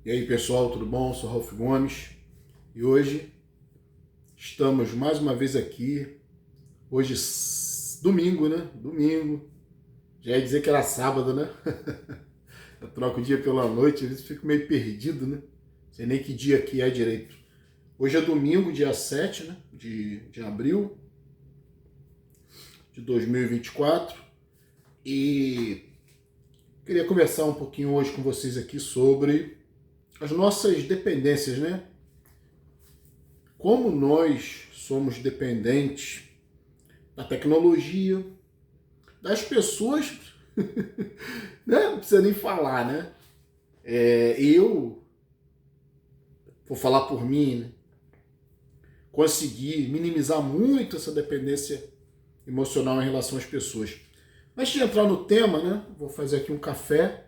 E aí pessoal, tudo bom? Sou Ralf Gomes e hoje estamos mais uma vez aqui. Hoje, domingo, né? Domingo. Já ia dizer que era sábado, né? Eu troco o dia pela noite, às vezes fico meio perdido, né? Não sei nem que dia que é direito. Hoje é domingo, dia 7, né? De abril de 2024 e queria conversar um pouquinho hoje com vocês aqui sobre as nossas dependências, né? Como nós somos dependentes da tecnologia, das pessoas, né? Não precisa nem falar, né? Eu vou falar por mim, né? Consegui minimizar muito essa dependência emocional em relação às pessoas. Antes de entrar no tema, né? Vou fazer aqui um café.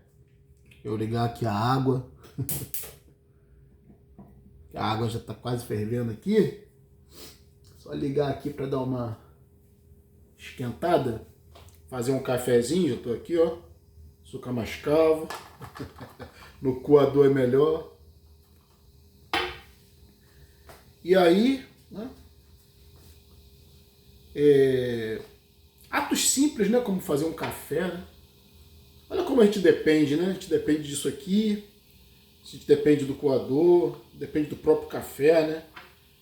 Eu ligar aqui a água. A água já está quase fervendo aqui. Só ligar aqui para dar uma esquentada. Fazer um cafezinho. Eu estou aqui, ó. Açúcar mascavo. No coador é melhor. E aí, né? Atos simples, né? Como fazer um café, né? Olha como a gente depende, né? A gente depende disso aqui. A gente depende do coador, depende do próprio café, né?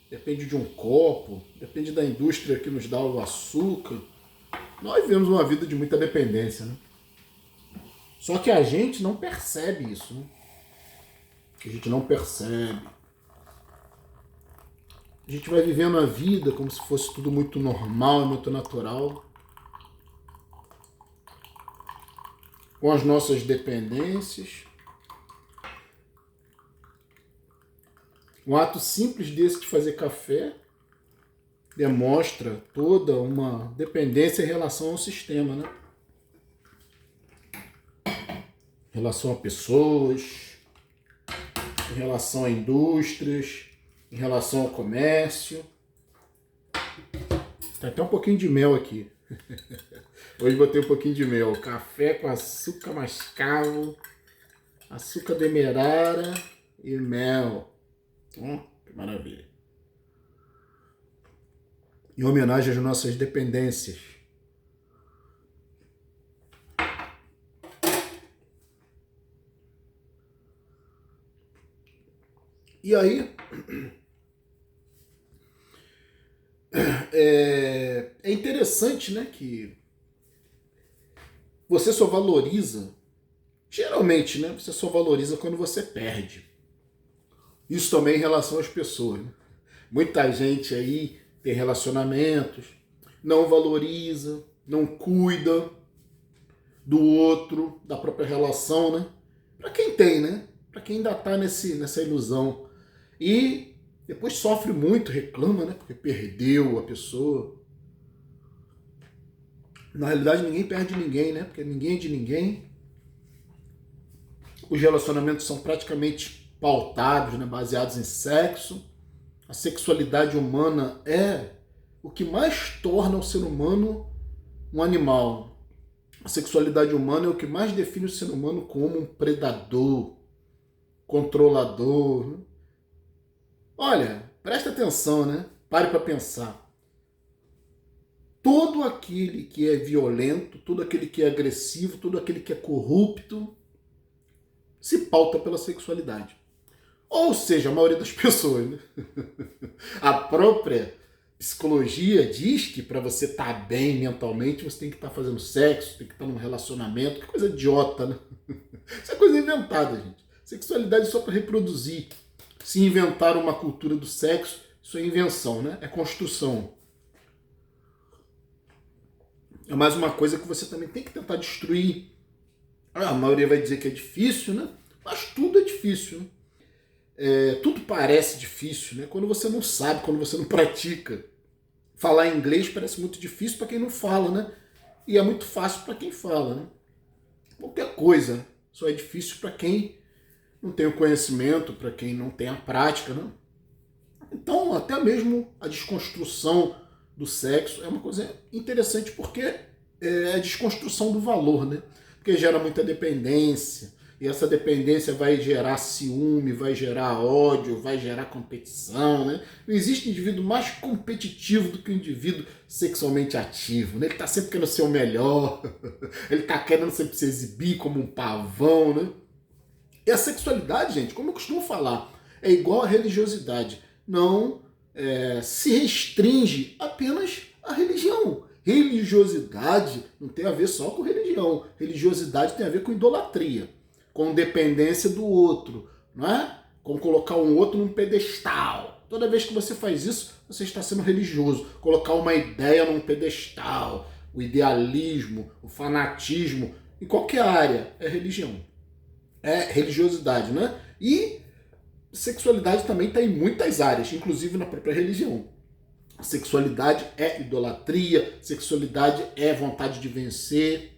Depende de um copo, depende da indústria que nos dá o açúcar. Nós vivemos uma vida de muita dependência, né? Só que a gente não percebe isso, né? A gente não percebe. A gente vai vivendo a vida como se fosse tudo muito normal, muito natural. Com as nossas dependências. Um ato simples desse de fazer café demonstra toda uma dependência em relação ao sistema, né? Em relação a pessoas, em relação a indústrias, em relação ao comércio. Tem até um pouquinho de mel aqui. Hoje botei um pouquinho de mel. Café com açúcar mascavo, açúcar demerara e mel. Que maravilha. Em homenagem às nossas dependências. E aí, é interessante, né, que você só valoriza, geralmente, né, você só valoriza quando você perde. Isso também em relação às pessoas, né? Muita gente aí tem relacionamentos, não valoriza, não cuida do outro, da própria relação, né? Para quem tem, né? Para quem ainda tá nessa ilusão. E depois sofre muito, reclama, né? Porque perdeu a pessoa. Na realidade, ninguém perde ninguém, né? Porque ninguém é de ninguém. Os relacionamentos são praticamente pautados, né? Baseados em sexo. A sexualidade humana é o que mais torna o ser humano um animal. A sexualidade humana é o que mais define o ser humano como um predador, controlador. Olha, presta atenção, né? Pare para pensar. Todo aquele que é violento, todo aquele que é agressivo, todo aquele que é corrupto, se pauta pela sexualidade. Ou seja, a maioria das pessoas, né? A própria psicologia diz que para você estar bem mentalmente, você tem que estar fazendo sexo, tem que estar num relacionamento. Que coisa idiota, né? Isso é coisa inventada, gente. Sexualidade é só para reproduzir. Se inventar uma cultura do sexo, isso é invenção, né? É construção. É mais uma coisa que você também tem que tentar destruir. A maioria vai dizer que é difícil, né? Mas tudo é difícil, né? Tudo parece difícil, né? Quando você não sabe, quando você não pratica. Falar inglês parece muito difícil para quem não fala, né? E é muito fácil para quem fala, né? Qualquer coisa só é difícil para quem não tem o conhecimento, para quem não tem a prática, né? Então, até mesmo a desconstrução do sexo é uma coisa interessante porque é a desconstrução do valor, né? Porque gera muita dependência, e essa dependência vai gerar ciúme, vai gerar ódio, vai gerar competição, né? Não existe indivíduo mais competitivo do que o indivíduo sexualmente ativo, né? Ele está sempre querendo ser o melhor, ele está querendo sempre se exibir como um pavão, né? E a sexualidade, gente, como eu costumo falar, é igual à religiosidade. Não se restringe apenas à religião. Religiosidade não tem a ver só com religião. Religiosidade tem a ver com idolatria, com dependência do outro, não é? Com colocar um outro num pedestal. Toda vez que você faz isso, você está sendo religioso. Colocar uma ideia num pedestal, o idealismo, o fanatismo, em qualquer área, é religião. É religiosidade, né? E sexualidade também está em muitas áreas, inclusive na própria religião. Sexualidade é idolatria, sexualidade é vontade de vencer,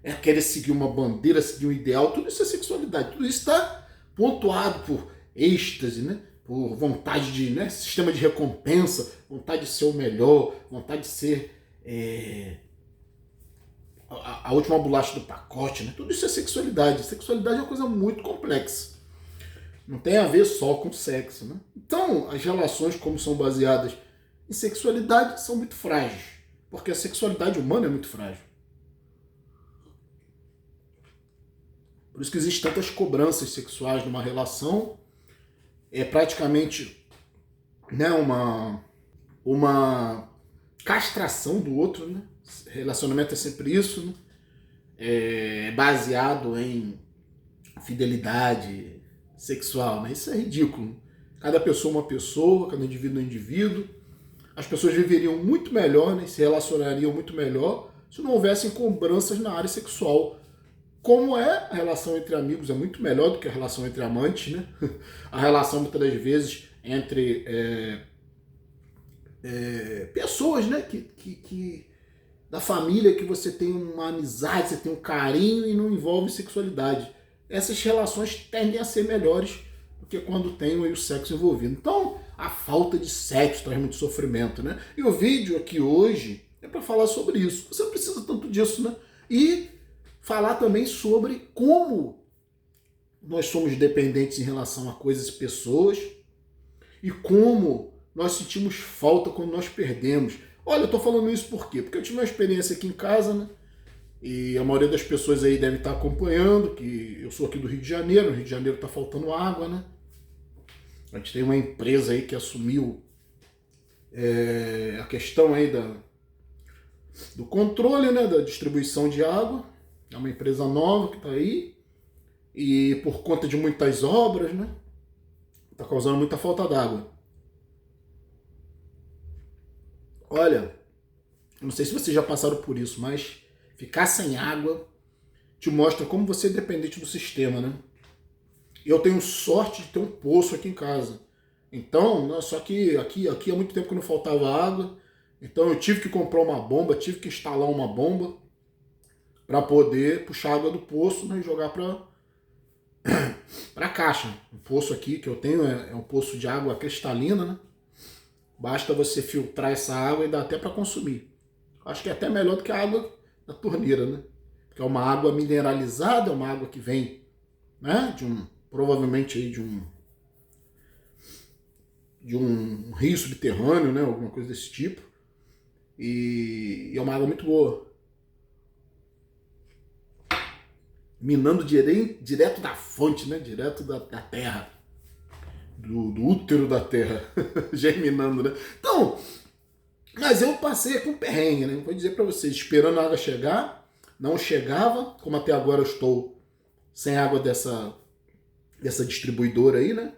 é querer seguir uma bandeira, seguir um ideal, tudo isso é sexualidade, tudo isso está pontuado por êxtase, né? Por vontade de, né? Sistema de recompensa, vontade de ser o melhor, vontade de ser a última bolacha do pacote, né? Tudo isso é sexualidade. Sexualidade é uma coisa muito complexa. Não tem a ver só com sexo, né? Então, as relações, como são baseadas em sexualidade, são muito frágeis. Porque a sexualidade humana é muito frágil. Por isso que existem tantas cobranças sexuais numa relação. É praticamente, né, uma castração do outro, né? Relacionamento é sempre isso, né? É baseado em fidelidade sexual, né? Isso é ridículo. Cada pessoa é uma pessoa, cada indivíduo é um indivíduo. As pessoas viveriam muito melhor, né? Se relacionariam muito melhor se não houvessem cobranças na área sexual. Como é a relação entre amigos, é muito melhor do que a relação entre amantes, né? A relação, muitas das vezes, entre pessoas, né? Da família, que você tem uma amizade, você tem um carinho e não envolve sexualidade. Essas relações tendem a ser melhores do que quando tem o sexo envolvido. Então, a falta de sexo traz muito sofrimento, né? E o vídeo aqui hoje é para falar sobre isso. Você não precisa tanto disso, né? E falar também sobre como nós somos dependentes em relação a coisas e pessoas e como nós sentimos falta quando nós perdemos. Olha, eu tô falando isso por quê? Porque eu tive uma experiência aqui em casa, né? E a maioria das pessoas aí deve estar acompanhando, que eu sou aqui do Rio de Janeiro, no Rio de Janeiro tá faltando água, né? A gente tem uma empresa aí que assumiu a questão aí do controle, né, da distribuição de água. É uma empresa nova que está aí e por conta de muitas obras, né, está causando muita falta d'água. Olha, eu não sei se vocês já passaram por isso, mas ficar sem água te mostra como você é dependente do sistema, né? Eu tenho sorte de ter um poço aqui em casa. Então, só que aqui há muito tempo que não faltava água. Então eu tive que comprar uma bomba, tive que instalar uma bomba para poder puxar água do poço, né, e jogar para a caixa. O poço aqui que eu tenho é um poço de água cristalina, né? Basta você filtrar essa água e dá até para consumir. Acho que é até melhor do que a água da torneira, né? Porque é uma água mineralizada, é uma água que vem, né, provavelmente aí de um rio subterrâneo, né, alguma coisa desse tipo. E é uma água muito boa. Minando direto da fonte, né? Direto da terra. Do útero da terra. Germinando, né? Então, mas eu passei com perrengue, né? Vou dizer para vocês, esperando a água chegar, não chegava, como até agora eu estou sem água dessa distribuidora aí, né?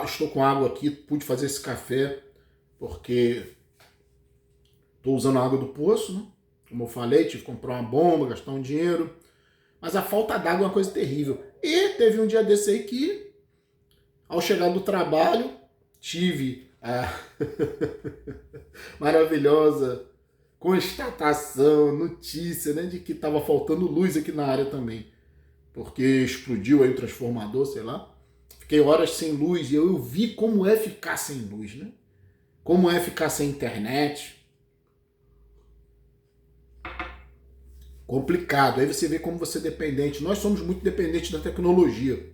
Estou com água aqui, pude fazer esse café, porque estou usando a água do poço, né? Como eu falei, tive que comprar uma bomba, gastar um dinheiro. Mas a falta d'água é uma coisa terrível. E teve um dia desse aí que, ao chegar do trabalho, tive a maravilhosa constatação, notícia, né, de que estava faltando luz aqui na área também. Porque explodiu aí o transformador, sei lá. Fiquei horas sem luz e eu vi como é ficar sem luz, né? Como é ficar sem internet. Complicado. Aí você vê como você é dependente. Nós somos muito dependentes da tecnologia.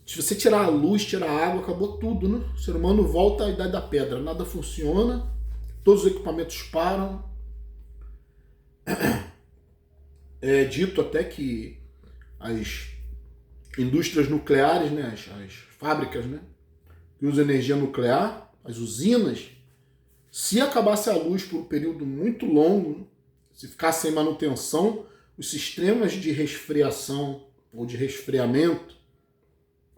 Se você tirar a luz, tirar a água, acabou tudo, né? O ser humano volta à idade da pedra. Nada funciona, todos os equipamentos param. É dito até que as indústrias nucleares, né, as fábricas, né, que usam energia nuclear, as usinas, se acabasse a luz por um período muito longo, se ficasse sem manutenção, os sistemas de resfriação ou de resfriamento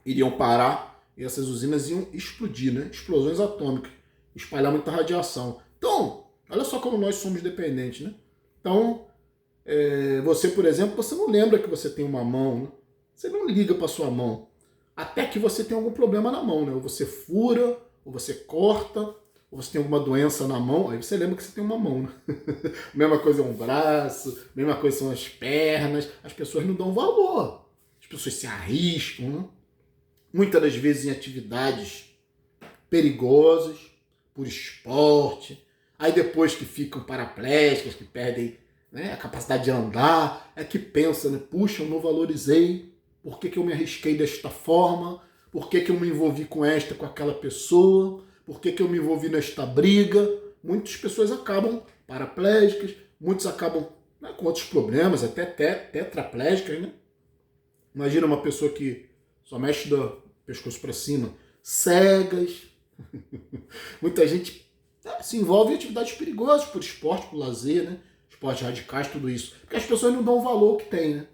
iriam parar e essas usinas iam explodir, né? Explosões atômicas, espalhar muita radiação. Então, olha só como nós somos dependentes, né? Então, você, por exemplo, você não lembra que você tem uma mão, né? Você não liga para sua mão, até que você tem algum problema na mão, né? Ou você fura, ou você corta, ou você tem alguma doença na mão, aí você lembra que você tem uma mão, né? Mesma coisa é um braço, mesma coisa são as pernas, as pessoas não dão valor, as pessoas se arriscam, né? Muitas das vezes em atividades perigosas, por esporte, aí depois que ficam paraplégicas, que perdem, né, a capacidade de andar, é que pensa, né, puxa, eu não valorizei, por que eu me arrisquei desta forma, por que eu me envolvi com aquela pessoa, por que eu me envolvi nesta briga. Muitas pessoas acabam paraplégicas, muitos acabam, né, com outros problemas, até tetraplégicas, né? Imagina uma pessoa que só mexe do pescoço para cima, cegas. Muita gente se envolve em atividades perigosas, por esporte, por lazer, né? Esportes radicais, tudo isso. Porque as pessoas não dão o valor que tem, né?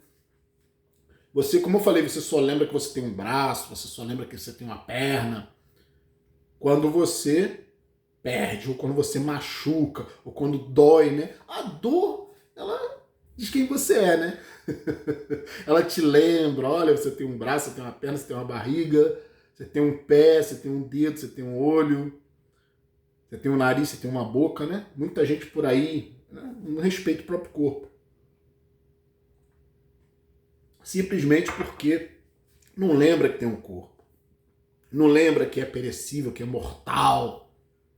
Você, como eu falei, você só lembra que você tem um braço, você só lembra que você tem uma perna quando você perde, ou quando você machuca, ou quando dói, né? A dor, ela diz quem você é, né? Ela te lembra, olha, você tem um braço, você tem uma perna, você tem uma barriga, você tem um pé, você tem um dedo, você tem um olho, você tem um nariz, você tem uma boca, né? Muita gente por aí, né, não respeita o próprio corpo. Simplesmente porque não lembra que tem um corpo. Não lembra que é perecível, que é mortal.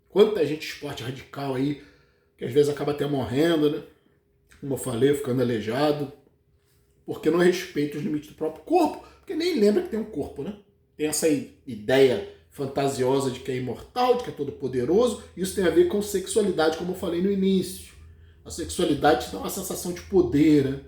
Quanta gente esporte radical aí, que às vezes acaba até morrendo, né? Como eu falei, ficando aleijado, porque não respeita os limites do próprio corpo, porque nem lembra que tem um corpo, né? Tem essa ideia fantasiosa de que é imortal, de que é todo poderoso. Isso tem a ver com sexualidade, como eu falei no início. A sexualidade te dá uma sensação de poder, né?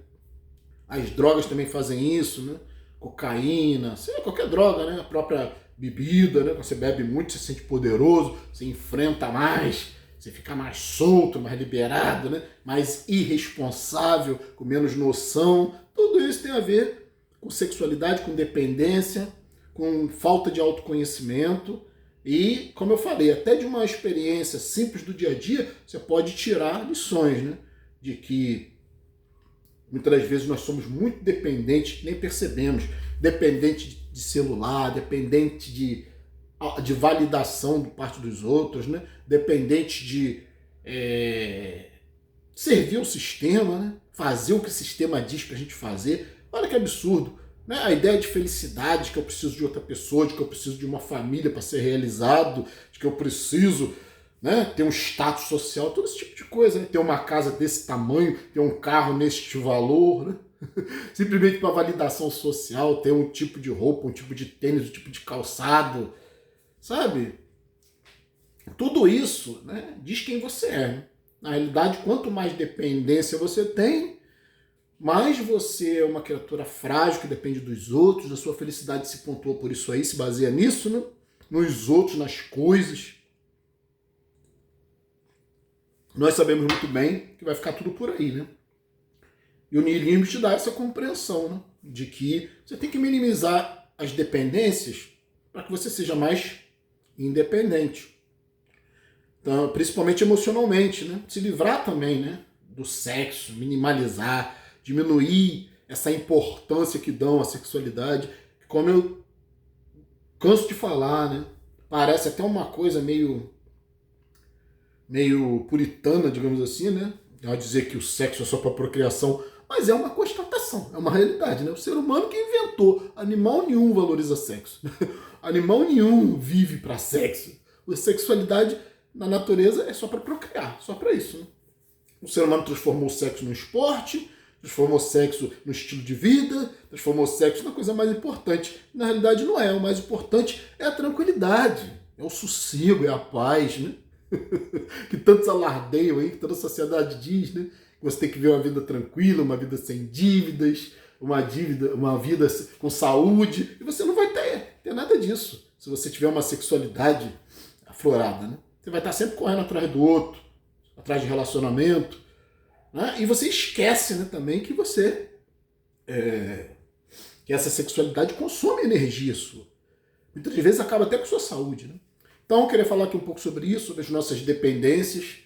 As drogas também fazem isso, né? Cocaína, sei lá, qualquer droga, né? A própria bebida, né? Quando você bebe muito, você se sente poderoso, você enfrenta mais, você fica mais solto, mais liberado, né? Mais irresponsável, com menos noção. Tudo isso tem a ver com sexualidade, com dependência, com falta de autoconhecimento. E, como eu falei, até de uma experiência simples do dia a dia, você pode tirar lições, né? De que muitas das vezes nós somos muito dependentes, nem percebemos, dependente de celular, dependente de validação por parte dos outros, né? Dependente de servir o sistema, né? Fazer o que o sistema diz pra gente fazer. Olha que absurdo, né? A ideia de felicidade, de que eu preciso de outra pessoa, de que eu preciso de uma família para ser realizado, de que eu preciso, né, ter um status social, todo esse tipo de coisa, né? Ter uma casa desse tamanho, ter um carro neste valor, né? Simplesmente para validação social, ter um tipo de roupa, um tipo de tênis, um tipo de calçado, sabe? Tudo isso, né, diz quem você é, né? Na realidade, quanto mais dependência você tem, mais você é uma criatura frágil que depende dos outros, a sua felicidade se pontua por isso aí, se baseia nisso, né? Nos outros, nas coisas. Nós sabemos muito bem que vai ficar tudo por aí, né? E o niilismo te dá essa compreensão, né? De que você tem que minimizar as dependências para que você seja mais independente. Então, principalmente emocionalmente, né? Se livrar também, né, do sexo, minimalizar, diminuir essa importância que dão à sexualidade. Como eu canso de falar, né? Parece até uma coisa meio puritana, digamos assim, né? Ao dizer que o sexo é só para procriação, mas é uma constatação, é uma realidade, né? O ser humano que inventou, animal nenhum valoriza sexo. Animal nenhum vive para sexo. A sexualidade na natureza é só para procriar, só para isso, né? O ser humano transformou o sexo no esporte, transformou o sexo no estilo de vida, transformou o sexo na coisa mais importante. Na realidade não é. O mais importante é a tranquilidade, é o sossego, é a paz, né? Que tantos alardeiam aí, que toda a sociedade diz, né? Que você tem que viver uma vida tranquila, uma vida sem dívidas, uma vida com saúde, e você não vai ter nada disso. Se você tiver uma sexualidade aflorada, né? Você vai estar sempre correndo atrás do outro, atrás de relacionamento, né? E você esquece, né, também que que essa sexualidade consome energia sua. Muitas vezes acaba até com sua saúde, né? Então eu queria falar aqui um pouco sobre isso, sobre as nossas dependências.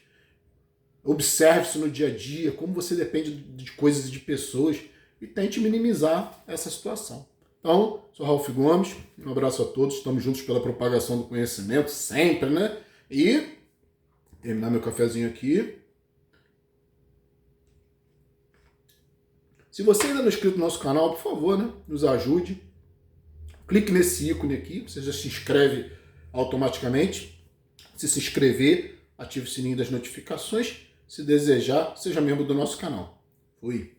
Observe-se no dia a dia, como você depende de coisas e de pessoas, e tente minimizar essa situação. Então, sou Ralf Gomes, um abraço a todos, estamos juntos pela propagação do conhecimento, sempre, né? E terminar meu cafezinho aqui. Se você ainda não é inscrito no nosso canal, por favor, né, nos ajude. Clique nesse ícone aqui, você já se inscreve automaticamente. Se inscrever, ative o sininho das notificações. Se desejar, seja membro do nosso canal. Fui!